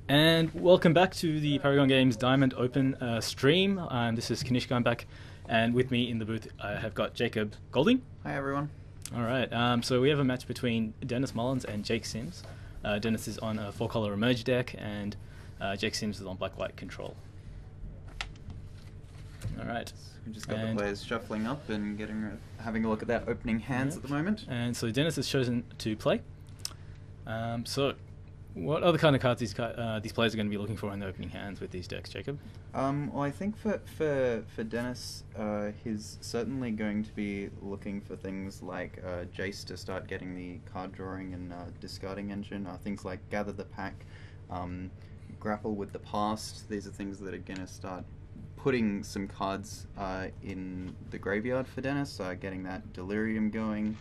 And welcome back to the Paragon Games Diamond Open stream. This is Kanishka, I'm back, and with me in the booth I have got Jacob Golding. Hi everyone. Alright, so we have a match between Denis Mullins and Jake Sims. Denis is on a 4-color Emerge deck, and Jake Sims is on Black-White Control. Alright. We just got the players shuffling up and having a look at that opening hands at the moment. And so Denis has chosen to play. So what other kind of cards these players are going to be looking for in the opening hands with these decks, Jacob? Well, I think for Denis, he's certainly going to be looking for things like Jace to start getting the card drawing and discarding engine. Things like Gather the Pack, Grapple with the Past. These are things that are going to start putting some cards in the graveyard for Denis, getting that Delirium going,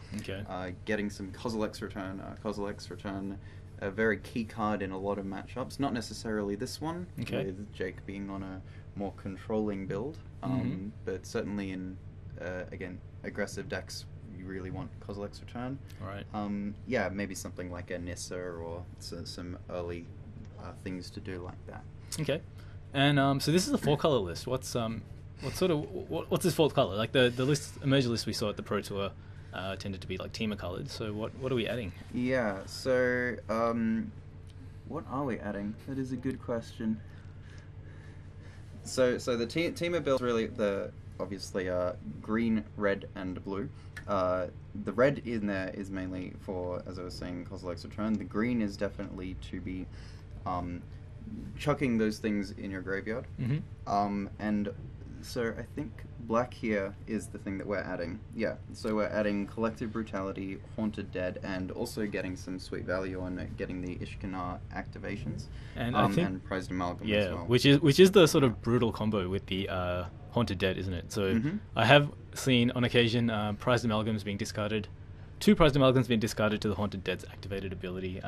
getting some Kozilek's Return. Kozilek's Return, a very key card in a lot of matchups, not necessarily this one, with Jake being on a more controlling build, but certainly in, again, aggressive decks, you really want Kozilek's Return. Right. Yeah, maybe something like a Nissa or some early things to do like that. Okay. And so this is a 4-color list. What's this fourth color? Like the Emerge list we saw at the Pro Tour tended to be like teamer colored. So what are we adding? Yeah. So what are we adding? That is a good question. So the teamer build really obviously green, red, and blue. The red in there is mainly for, as I was saying, Kozilek's Return. The green is definitely to be chucking those things in your graveyard. And so I think black here is the thing that we're adding. Yeah, so we're adding Collective Brutality, Haunted Dead, and also getting some sweet value on getting the Ishkanar activations, and I think, and Prized Amalgam as well. which is the sort of brutal combo with the Haunted Dead, isn't it? So I have seen on occasion Prized Amalgams being discarded, 2 Prized Amalgams being discarded to the Haunted Dead's activated ability,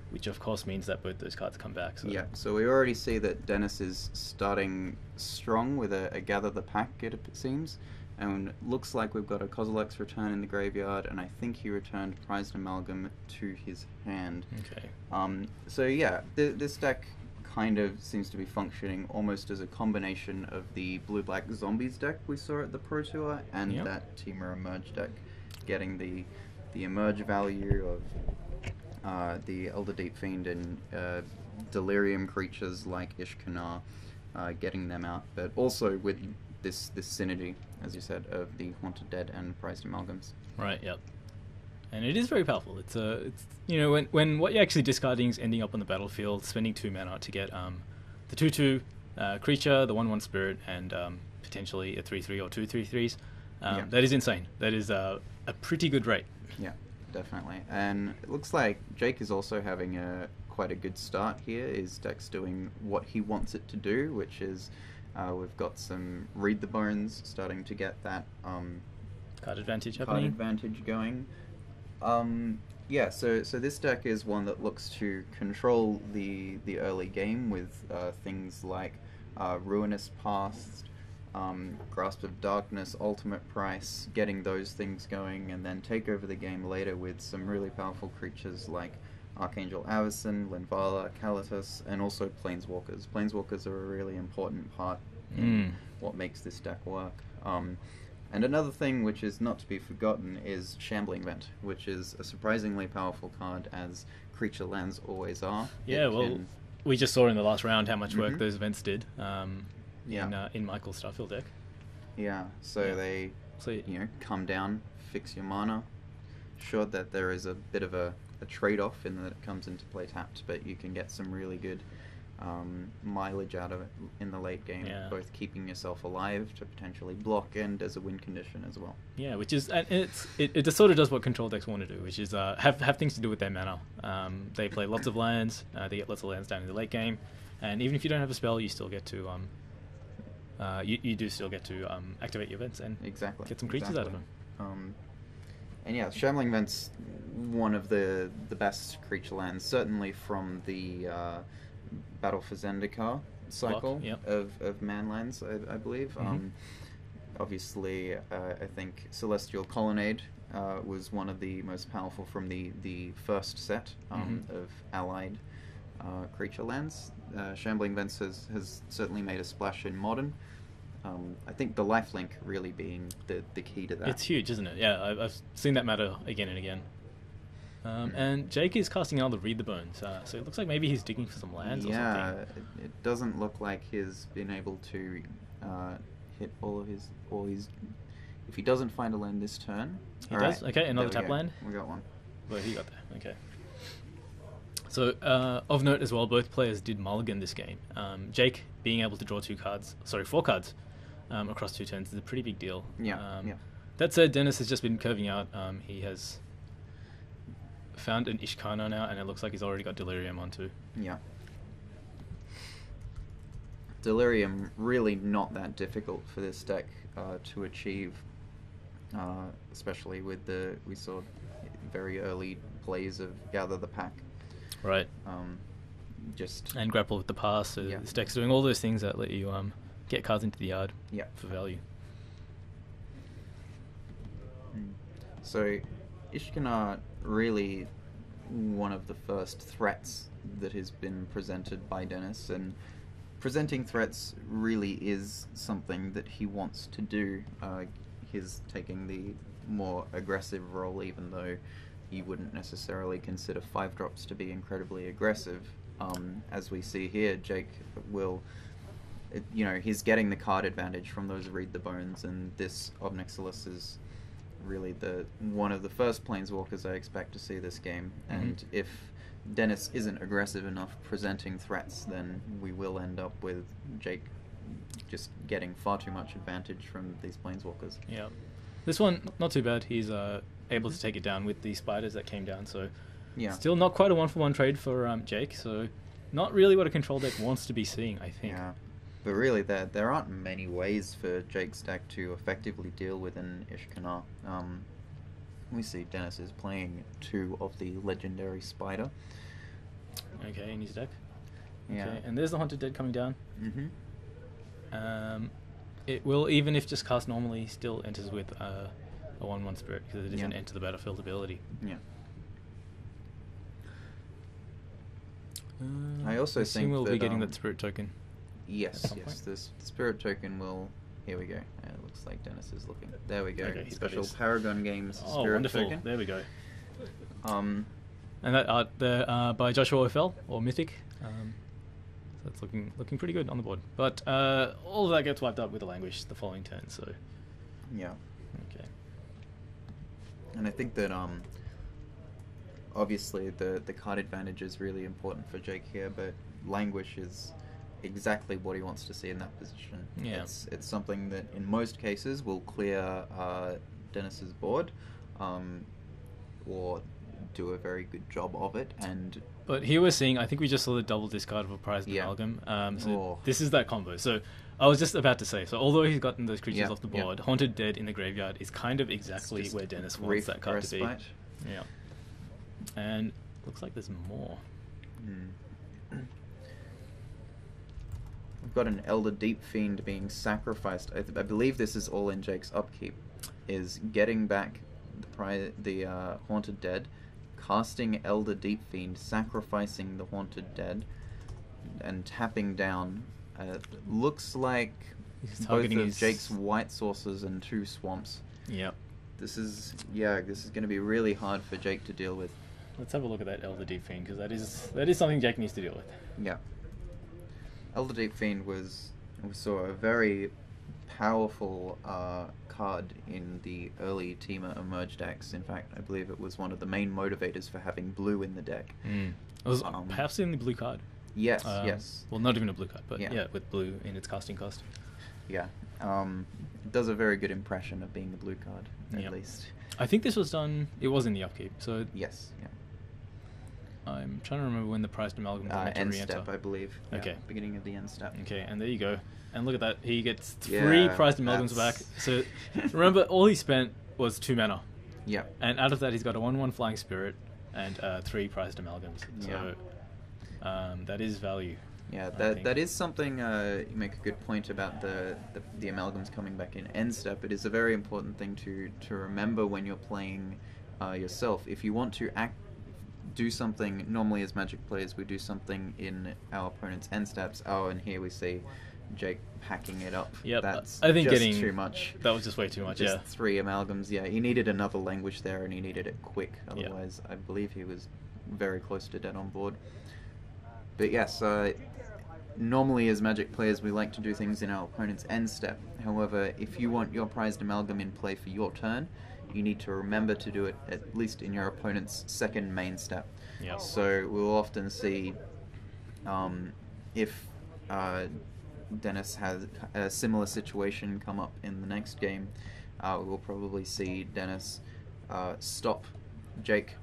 which of course means that both those cards come back. So. Yeah, so we already see that Denis is starting strong with a Gather the Pack, it seems, and looks like we've got a Kozilek's Return in the graveyard, and I think he returned Prized Amalgam to his hand. Okay. So yeah, this deck kind of seems to be functioning almost as a combination of the Blue-Black Zombies deck we saw at the Pro Tour and that Teamer Emerge deck, getting the Emerge value of the Elder Deep Fiend and Delirium creatures like Ishkanar, getting them out, but also with this synergy, as you said, of the Haunted Dead and Prized Amalgams. Right. Yep. And it is very powerful. It's when what you're actually discarding is ending up on the battlefield, spending 2 mana to get the 2/2 creature, the 1/1 spirit, and potentially a 3/3 or 2 3/3s. That is insane. That is a pretty good rate. Yeah. Definitely, and it looks like Jake is also having quite a good start here. His deck's doing what he wants it to do, which is we've got some Read the Bones starting to get that card advantage going. Yeah, so this deck is one that looks to control the early game with things like Ruinous Past, Grasp of Darkness, Ultimate Price, getting those things going, and then take over the game later with some really powerful creatures like Archangel Avacyn, Linvala, Kalitas, and also Planeswalkers. Planeswalkers are a really important part in what makes this deck work. And another thing which is not to be forgotten is Shambling Vent, which is a surprisingly powerful card, as creature lands always are. Yeah, well, we just saw in the last round how much work those events did. In Michael's Starfield deck. Yeah, so they come down, fix your mana. Sure that there is a bit of a trade-off in that it comes into play tapped, but you can get some really good mileage out of it in the late game, both keeping yourself alive to potentially block and as a win condition as well. Yeah, which is it just sort of does what control decks want to do, which is have things to do with their mana. They play lots of lands, they get lots of lands down in the late game, and even if you don't have a spell, you still get to you do still get to activate your events and get some creatures out of them. And yeah, Shambling Vent's one of the best creature lands, certainly from the Battle for Zendikar cycle of man lands, I believe. Obviously, I think Celestial Colonnade was one of the most powerful from the first set of allied creature lands. Shambling Vents has certainly made a splash in Modern. I think the lifelink really being the key to that. It's huge, isn't it? Yeah, I've seen that matter again and again. And Jake is casting out the Read the Bones, so it looks like maybe he's digging for some lands or something. Yeah, it doesn't look like he's been able to hit all his... If he doesn't find a land this turn... He does? Right, okay, another tap go. land. We got one. Well, he got there, okay. So, of note as well, both players did mulligan this game. Jake being able to draw 4 cards across 2 turns is a pretty big deal. Yeah, yeah. That said, Denis has just been curving out. He has found an Ishkana now, and it looks like he's already got Delirium on too. Yeah. Delirium really not that difficult for this deck to achieve, especially with we saw very early plays of Gather the Pack. Right. And Grapple with the Past. So this deck's doing all those things that let you get cards into the yard for value. So Ishkana really one of the first threats that has been presented by Denis, and presenting threats really is something that he wants to do. He's taking the more aggressive role, even though you wouldn't necessarily consider 5-drops to be incredibly aggressive. As we see here, Jake will, he's getting the card advantage from those Read the Bones, and this Obnixilis is really one of the first Planeswalkers I expect to see this game. Mm-hmm. And if Denis isn't aggressive enough presenting threats, then we will end up with Jake just getting far too much advantage from these Planeswalkers. Yeah. This one, not too bad. He's able to take it down with the spiders that came down, so still not quite a 1-for-1 trade for Jake, so not really what a control deck wants to be seeing, I think. Yeah. But really, there aren't many ways for Jake's deck to effectively deal with an Ishkana. We see Denis is playing 2 of the legendary Spider. Okay, in his deck. Yeah. Okay, and there's the Haunted Dead coming down. Mm-hmm. It will, even if just cast normally, still enters with a 1/1 Spirit, because it is an Enter the Battlefield ability. Yeah. I also think we'll that, be getting that Spirit token. Yes, the Spirit token will... Here we go. It looks like Denis is looking. There we go. Okay, Special Paragon Games Oh, Spirit wonderful. token. There we go. And that art there by Joshua OFL, or Mythic. So that's looking pretty good on the board. But all of that gets wiped up with a Languish the following turn, so... Yeah. Okay. And I think that obviously the card advantage is really important for Jake here, but Languish is exactly what he wants to see in that position. Yeah. It's something that in most cases will clear Denis's board, or do a very good job of it. But here we're seeing, I think we just saw the double discard of a Prized Amalgam. This is that combo. So I was just about to say, so although he's gotten those creatures off the board, Haunted Dead in the graveyard is kind of exactly where Denis wants that card to be. Yeah. And looks like there's more. We've got an Elder Deep Fiend being sacrificed. I believe this is all in Jake's upkeep, is getting back the Haunted Dead, casting Elder Deep Fiend, sacrificing the Haunted Dead, and tapping down. Looks like both of Jake's white sources and 2 swamps. Yep. This is going to be really hard for Jake to deal with. Let's have a look at that Elder Deep Fiend, because that is something Jake needs to deal with. Yeah. Elder Deep Fiend we saw a very powerful card in the early Temur Emerge decks. In fact, I believe it was one of the main motivators for having blue in the deck. It was perhaps the only blue card. Yes, yes. Well, not even a blue card, but with blue in its casting cost. Yeah. It does a very good impression of being a blue card, at least. I think this was done... It was in the upkeep, so... Yes, yeah. I'm trying to remember when the Prized Amalgam was meant to end re-enter. step, I believe. Okay. Yeah, beginning of the end step. Okay, and there you go. And look at that. He gets 3 Prized Amalgams back. So remember, all he spent was 2 mana. Yeah. And out of that, he's got a 1/1 Flying Spirit and 3 Prized Amalgams. So that is value. Yeah, that is something. You make a good point about the amalgams coming back in end step. It is a very important thing to remember when you're playing yourself. If you want to do something. Normally, as Magic players, we do something in our opponent's end steps. Oh, and here we see Jake packing it up. Yep, That's I think just getting too much. That was just way too much. Just 3 amalgams. Yeah, he needed another language there, and he needed it quick. Otherwise, I believe he was very close to dead on board. But yes, normally as Magic players, we like to do things in our opponent's end step. However, if you want your prized amalgam in play for your turn, you need to remember to do it at least in your opponent's second main step. Yep. So we'll often see if Denis has a similar situation come up in the next game, we'll probably see Denis stop Jake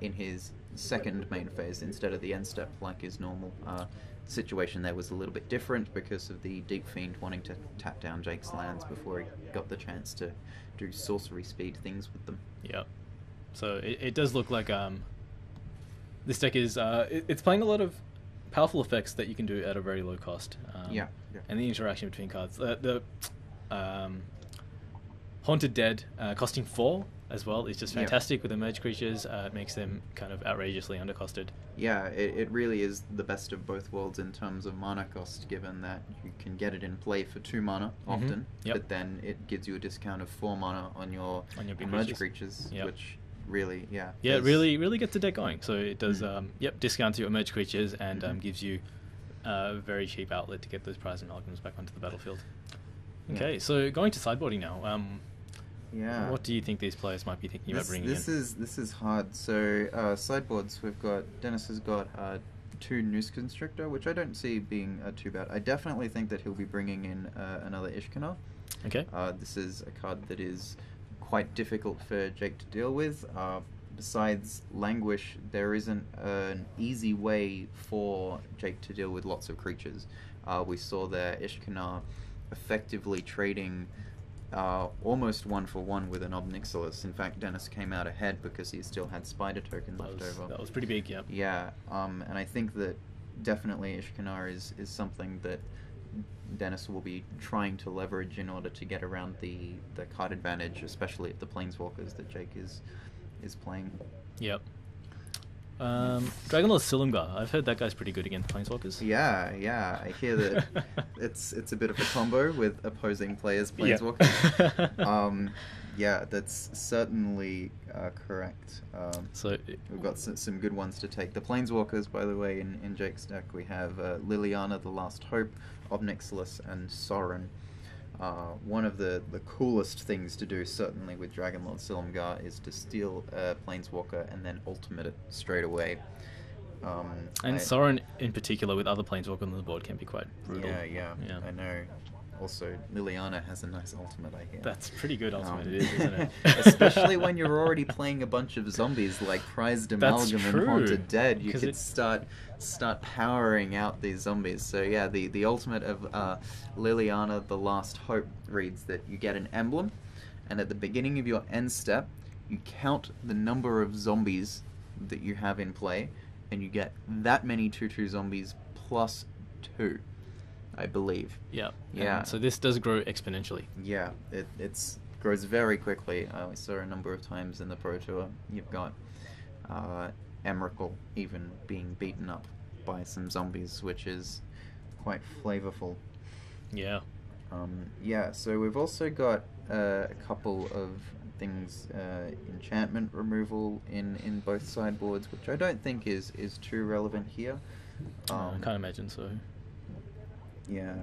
in his second main phase instead of the end step like his normal. Situation there was a little bit different because of the Deep Fiend wanting to tap down Jake's lands before he got the chance to do sorcery speed things with them. Yep. So it does look like this deck is it's playing a lot of powerful effects that you can do at a very low cost. Yeah. And the interaction between cards. The Haunted Dead costing 4 as well is just fantastic with emerged creatures. It makes them kind of outrageously undercosted. Yeah, it really is the best of both worlds in terms of mana cost, given that you can get it in play for 2 mana often, but then it gives you a discount of 4 mana on your emerged creatures, which really, it really gets the deck going. So it does, discounts your emerged creatures and gives you a very cheap outlet to get those prize amalgams back onto the battlefield. Okay, so going to sideboarding now. What do you think these players might be thinking about bringing in? This is hard. So sideboards, Denis has got 2 Noose Constrictor, which I don't see being too bad. I definitely think that he'll be bringing in another Ishkanar. Okay. This is a card that is quite difficult for Jake to deal with. Besides Languish, there isn't an easy way for Jake to deal with lots of creatures. We saw there Ishkanar effectively trading almost 1-for-1 with an Ob Nixilis. In fact, Denis came out ahead because he still had Spider Token left over. That was pretty big, yeah. Yeah, and I think that definitely Ishkanar is something that Denis will be trying to leverage in order to get around the card advantage, especially at the Planeswalkers that Jake is playing. Yep. Dragonlord Silumgar. I've heard that guy's pretty good against Planeswalkers. Yeah. I hear that it's a bit of a combo with opposing players' Planeswalkers. Yeah, that's certainly correct. So we've got some good ones to take. The Planeswalkers, by the way, in Jake's deck, we have Liliana, the Last Hope, Ob Nixilis, and Sorin. One of the coolest things to do, certainly with Dragonlord Silumgar, is to steal a Planeswalker and then ultimate it straight away. Sorin, in particular, with other Planeswalkers on the board, can be quite brutal. Yeah. I know. Also, Liliana has a nice ultimate, I hear. That's pretty good ultimate, it is, isn't it? Especially when you're already playing a bunch of zombies like Prized Amalgam and Haunted Dead. You could start powering out these zombies. So yeah, the ultimate of Liliana, the Last Hope, reads that you get an emblem, and at the beginning of your end step, you count the number of zombies that you have in play, and you get that many 2/2 zombies plus 2. I believe. Yeah. And so this does grow exponentially. Yeah, it grows very quickly. We saw a number of times in the Pro Tour. You've got Emrakul even being beaten up by some zombies, which is quite flavorful. Yeah. So we've also got a couple of things, enchantment removal in both sideboards, which I don't think is too relevant here. I can't imagine so. Yeah.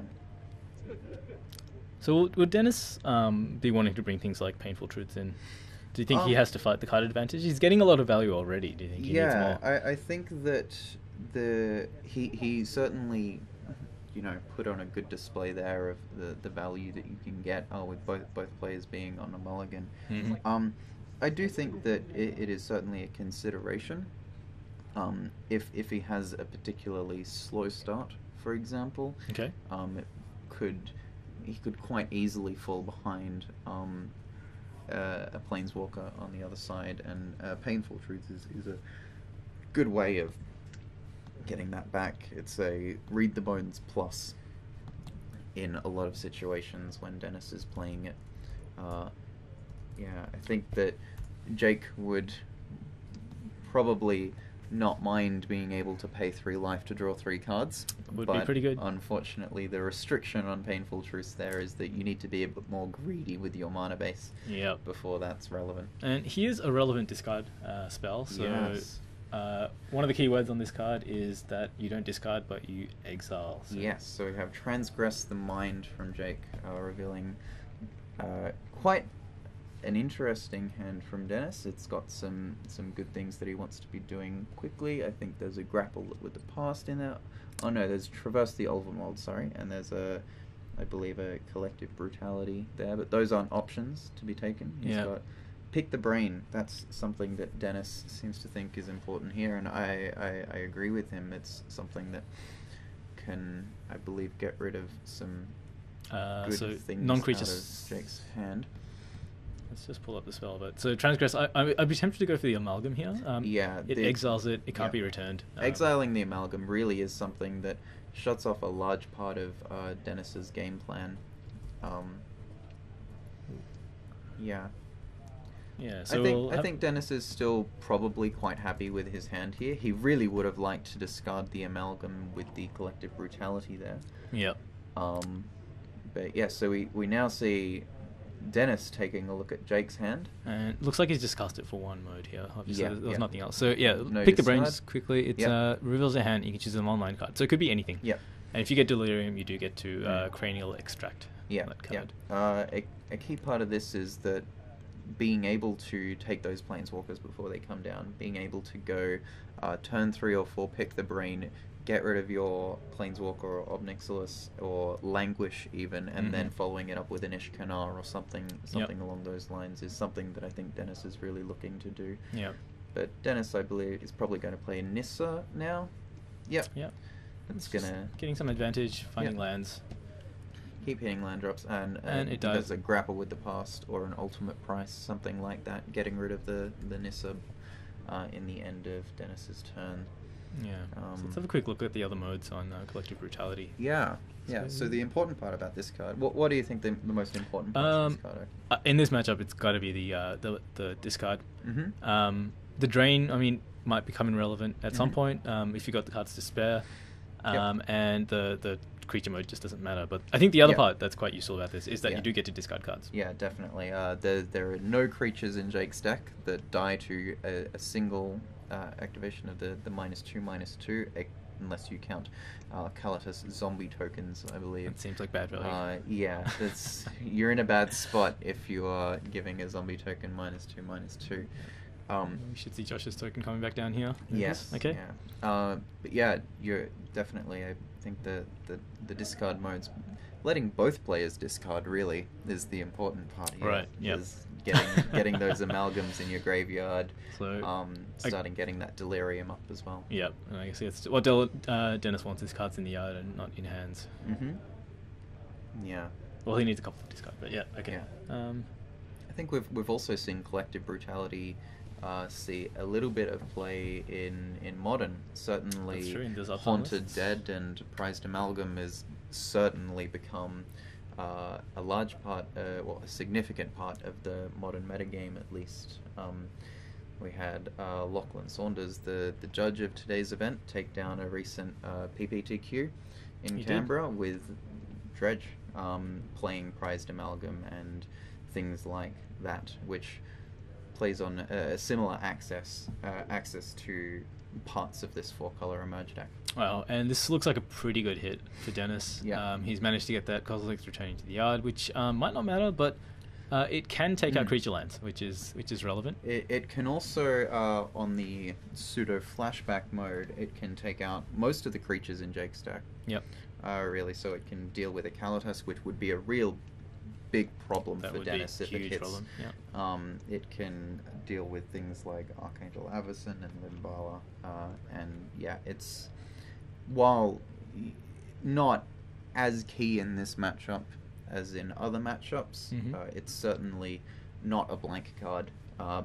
So would Denis be wanting to bring things like Painful Truths in? Do you think he has to fight the card advantage? He's getting a lot of value already. Do you think he needs more? I think that he certainly, put on a good display there of the value that you can get with both players being on a mulligan. Mm-hmm. I do think that it is certainly a consideration. If he has a particularly slow start, for example, okay, he could quite easily fall behind a Planeswalker on the other side, and Painful Truth is a good way of getting that back. It's a Read the Bones plus in a lot of situations when Denis is playing it. I think that Jake would probably not mind being able to pay 3 life to draw 3 cards. Would be pretty good. Unfortunately, the restriction on Painful Truce there is that you need to be a bit more greedy with your mana base before that's relevant. And here's a relevant discard spell. So one of the key words on this card is that you don't discard, but you exile. So. Yes, so we have Transgress the Mind from Jake, revealing quite an interesting hand from Denis. It's got some good things that he wants to be doing quickly. I think there's a Grapple with the Past in there. Oh no, there's Traverse the Ulvenwald, sorry, and there's I believe a Collective Brutality there, but those aren't options to be taken. He's got Pick the Brain. That's something that Denis seems to think is important here, and I agree with him. It's something that can, I believe, get rid of some good things non-creatures out of Jake's hand. Let's just pull up the spell. But so Transgress, I'd be tempted to go for the Amalgam here. It exiles it. It can't be returned. Exiling the Amalgam really is something that shuts off a large part of Denis's game plan. So I think Denis is still probably quite happy with his hand here. He really would have liked to discard the Amalgam with the Collective Brutality there. Yep. But yeah, so we now see Denis taking a look at Jake's hand. And it looks like he's just cast it for one mode here. Obviously, there's nothing else. So No pick the discard. brains quickly. It reveals a hand. You can choose an online card. So it could be anything. Yep. And if you get Delirium, you do get to Cranial Extract that card. A key part of this is that being able to take those Planeswalkers before they come down, being able to go turn 3 or 4, pick the brain, get rid of your Planeswalker or Obnixilis or Languish even, and then following it up with an Ishkanar or something along those lines is something that I think Denis is really looking to do. Yeah. But Denis, I believe, is probably going to play Nissa now. Yep. Yeah. It's gonna getting some advantage, finding lands. Keep hitting land drops, and it does. There's a Grapple with the Past or an Ultimate Price, something like that, getting rid of the Nissa in the end of Denis's turn. Yeah. So let's have a quick look at the other modes on Collective Brutality. So the important part about this card, what do you think the most important part of this card are? In this matchup, it's got to be the discard. The drain, I mean, might become irrelevant at some point if you got the cards to spare, and the creature mode just doesn't matter. But I think the other part that's quite useful about this is that you do get to discard cards. Yeah, definitely. There are no creatures in Jake's deck that die to a single activation of the -2/-2, unless you count Kalatas zombie tokens, I believe. It seems like bad value. You're in a bad spot if you are giving a zombie token -2/-2. We should see Josh's token coming back down here. Yes. Okay. Yeah. But yeah, you're definitely. I think the discard modes, letting both players discard really is the important part here. Right. Yeah. Getting those amalgams in your graveyard. So getting that delirium up as well. Yep. And I guess it's what Denis wants his cards in the yard and not in hands. Yeah. Well, he needs a couple of discard, but yeah. Okay. Yeah. I think we've also seen Collective Brutality see a little bit of play in Modern. Certainly, Haunted Dead and Prized Amalgam has certainly become a large part, a significant part of the Modern metagame, at least. We had Lachlan Saunders, the judge of today's event, take down a recent PPTQ in Canberra with Dredge, playing Prized Amalgam and things like that, which plays on a similar access to parts of this 4-color Emerge deck. Wow, and this looks like a pretty good hit for Denis. Yeah. He's managed to get that Kozilek's returning to the yard, which might not matter, but it can take out creature lands, which is relevant. It can also, on the pseudo flashback mode, it can take out most of the creatures in Jake's deck. Yep. Really, so it can deal with a Kalatas, which would be a real big problem for Denis if it hits. Problem. Yeah. It can deal with things like Archangel Avacyn and Limbala, and it's, while not as key in this matchup as in other matchups, it's certainly not a blank card.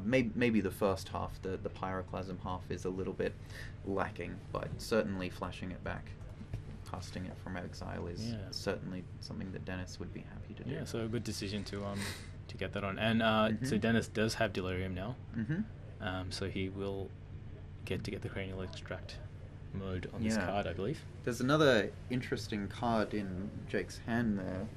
Maybe the first half, the Pyroclasm half, is a little bit lacking, but certainly flashing it back, casting it from exile is certainly something that Denis would be happy to do. Yeah, so a good decision to get that on. And so Denis does have Delirium now. So he will get the cranial extract mode on this card, I believe. There's another interesting card in Jake's hand there,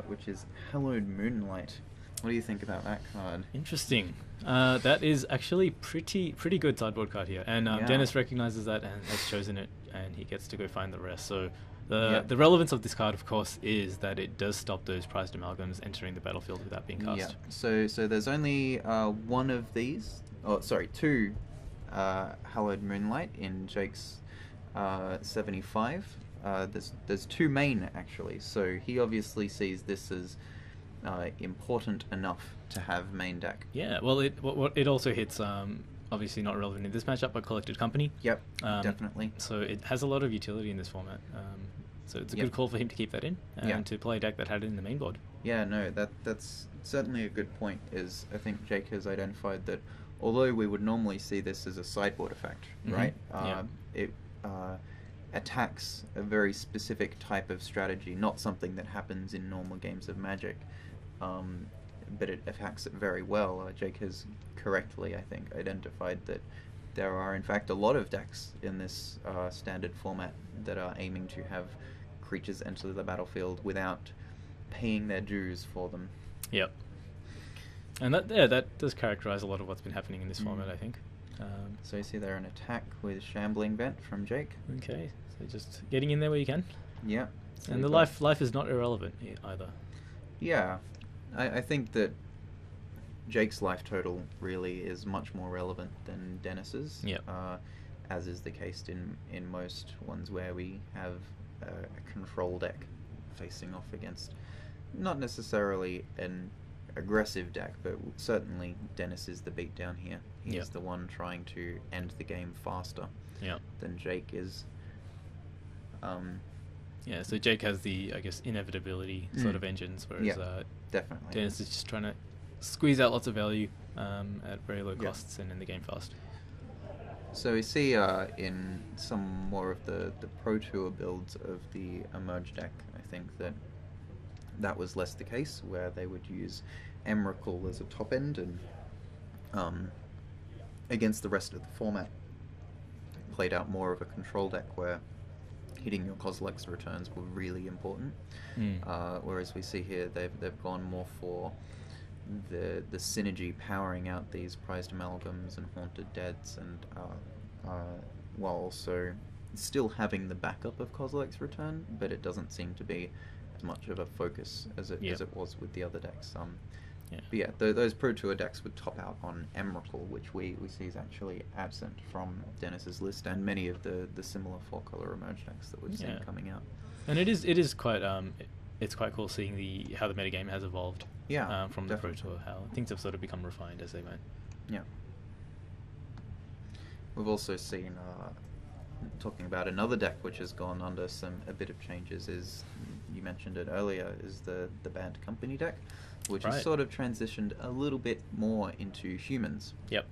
which is Hallowed Moonlight. What do you think about that card? Interesting. That is actually pretty good sideboard card here, and Denis recognizes that and has chosen it, and he gets to go find the rest. So the relevance of this card, of course, is that it does stop those prized amalgams entering the battlefield without being cast. Yeah. So there's only one of these. Oh, sorry, two Hallowed Moonlight in Jake's 75. There's two main actually. So he obviously sees this as important enough to have main deck. Yeah, well, it also hits, obviously not relevant in this matchup, but Collected Company. Yep, definitely. So it has a lot of utility in this format. So it's a good call for him to keep that in and to play a deck that had it in the main board. Yeah, no, that's certainly a good point. Is I think Jake has identified that although we would normally see this as a sideboard effect, right? It attacks a very specific type of strategy, not something that happens in normal games of Magic. But it attacks it very well. Jake has correctly, I think, identified that there are in fact a lot of decks in this standard format that are aiming to have creatures enter the battlefield without paying their dues for them. Yep. And that does characterize a lot of what's been happening in this format, I think. So you see there an attack with Shambling Vent from Jake. Okay, so just getting in there where you can. Yeah. So and the life is not irrelevant either. Yeah. I think that Jake's life total really is much more relevant than Denis's, as is the case in most ones where we have a control deck facing off against not necessarily an aggressive deck, but certainly Denis is the beatdown here. He's the one trying to end the game faster than Jake is. Yeah, so Jake has the, I guess, inevitability sort of engines, whereas definitely Denis is just trying to squeeze out lots of value at very low costs and end the game fast. So we see in some more of the Pro Tour builds of the Emerge deck, I think that was less the case, where they would use Emrakul as a top end and against the rest of the format played out more of a control deck where hitting your Kozilek's returns were really important. Whereas we see here they've gone more for the synergy powering out these prized amalgams and haunted deads, and while also still having the backup of Kozilek's return, but it doesn't seem to be as much of a focus as it was with the other decks. But yeah, those Pro Tour decks would top out on Emrakul, which we see is actually absent from Denis's list, and many of the similar 4-color Emerge decks that we've seen coming out. And it is quite it's quite cool seeing how the metagame has evolved. From the Pro Tour, how things have sort of become refined as they went. Yeah. We've also seen, talking about another deck which has gone under a bit of changes, is, you mentioned it earlier, is the Banned Company deck, which has sort of transitioned a little bit more into humans. Yep.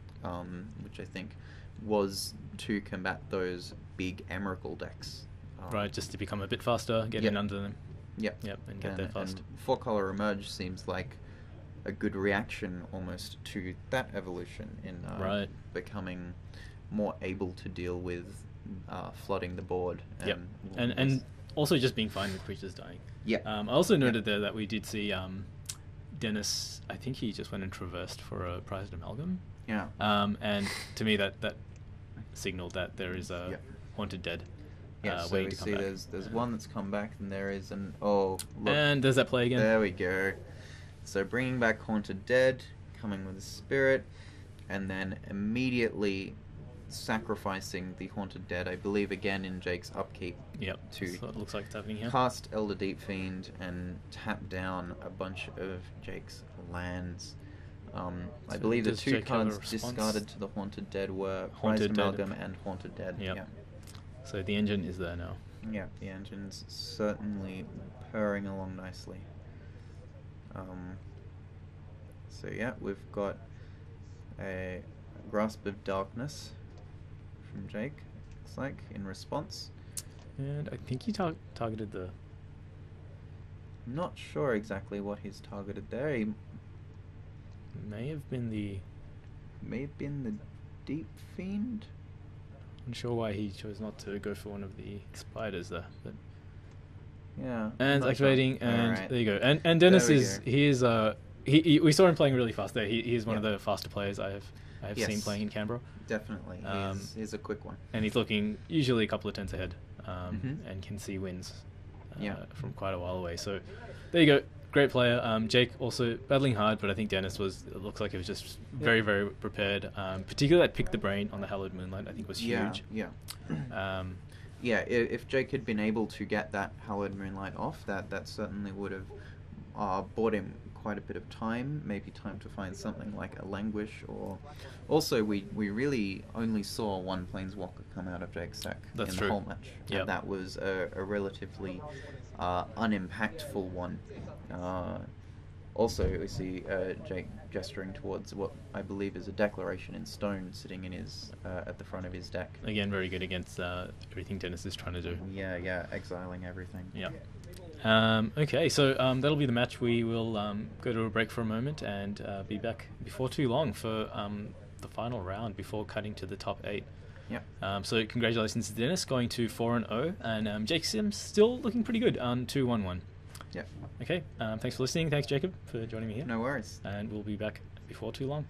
Which I think was to combat those big Emrakul decks. Just to become a bit faster, get in under them. Yep, and get there fast. And 4-color Emerge seems like a good reaction almost to that evolution in becoming more able to deal with flooding the board. And also just being fine with creatures dying. I also noted there that we did see Denis, I think he just went and traversed for a prized amalgam. And to me that signaled that there is a haunted dead. So we see there's one that's come back, and there is look, and there's that play again. There we go. So bringing back Haunted Dead, coming with a spirit, and then immediately sacrificing the Haunted Dead, I believe again in Jake's upkeep. So it looks like it's happening here. Cast Elder Deep Fiend and tap down a bunch of Jake's lands. I believe the two cards discarded to the Haunted Dead were Prized Amalgam and Haunted Dead. So the engine is there now. Yeah, the engine's certainly purring along nicely. So yeah, we've got a Grasp of Darkness from Jake, looks like, in response. And I think he targeted the... I'm not sure exactly what he's targeted there. He may have been the... May have been the Deep Fiend? Unsure why he chose not to go for one of the spiders there. But Yeah. and not activating, sure. and Alright. there you go. And Dennis There we is go. he is we saw him playing really fast there. He is one of Yeah. the faster players I have seen Yes. playing in Canberra. Definitely. He's a quick one. And he's looking usually a couple of turns ahead, Mhm. and can see wins Yeah. from quite a while away. So there you go. Great player. Jake also battling hard, but I think Dennis it looks like he was just very, very prepared. Particularly that pick the brain on the Hallowed Moonlight, I think was huge. Yeah. Yeah. If Jake had been able to get that Hallowed Moonlight off, that certainly would have bought him quite a bit of time, maybe time to find something like a Languish, or also we really only saw one Planeswalker come out of Jake's deck That's in true. the whole match. Yep. And that was a relatively unimpactful one. Also, we see Jake gesturing towards what I believe is a declaration in stone sitting in his at the front of his deck. Again, very good against everything Dennis is trying to do. Yeah, exiling everything. Yeah. Okay, so that'll be the match. We will go to a break for a moment and be back before too long for the final round before cutting to the top 8. Yeah. So congratulations to Dennis, going to 4-0, and Jake Sims still looking pretty good on 2-1-1. Yeah. Okay, thanks for listening. Thanks, Jacob, for joining me here. No worries. And we'll be back before too long.